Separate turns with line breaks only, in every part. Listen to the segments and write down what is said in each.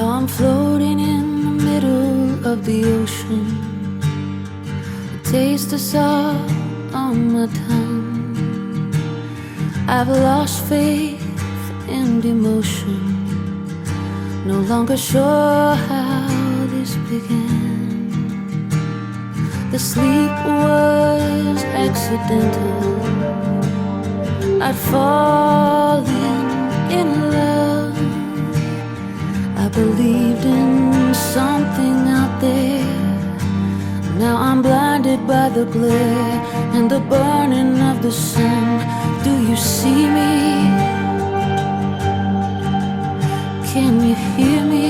Now I'm floating in the middle of the ocean. A taste of salt on my tongue. I've lost faith and emotion. No longer sure how this began. The sleep was accidental. I'd fallen in love. I believed in something out there. Now I'm blinded by the glare and the burning of the sun. Do you see me? Can you hear me?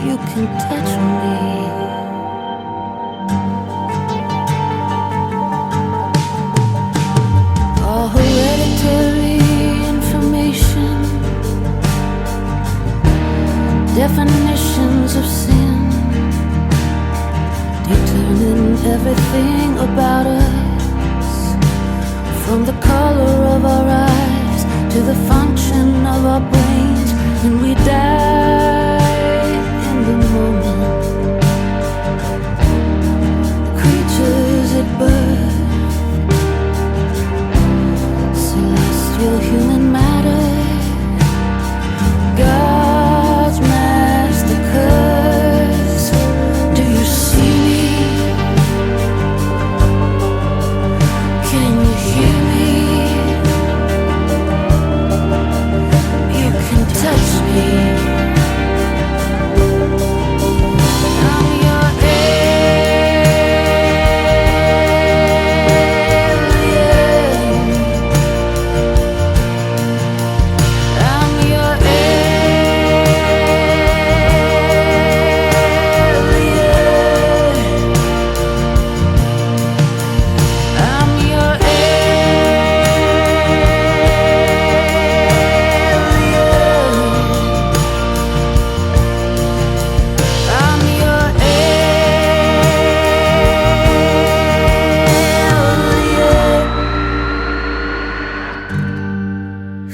You can touch me. All hereditary information, definitions of sin, determine everything about us, from the color of our eyes to the function of our brains. And we die in the moment. Creatures at birth, celestial human matter, God's master curse. Do you see me? Can you hear me? You can touch me. I'm your alien. I'm your alien. I'm your I'm your alien.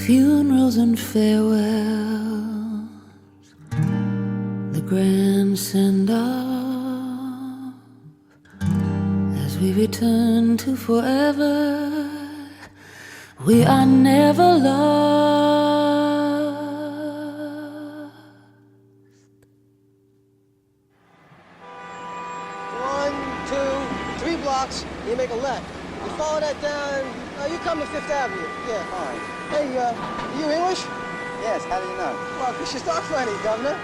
Funerals and farewells, the grand send-off, as we return to forever. We are never lost.
1, 2, 3 blocks, you make a left. You follow that down, you come to Fifth Avenue. Yeah.
All right.
Hey, you English?
Yes, how do you know?
Well, 'cause you talk funny, governor.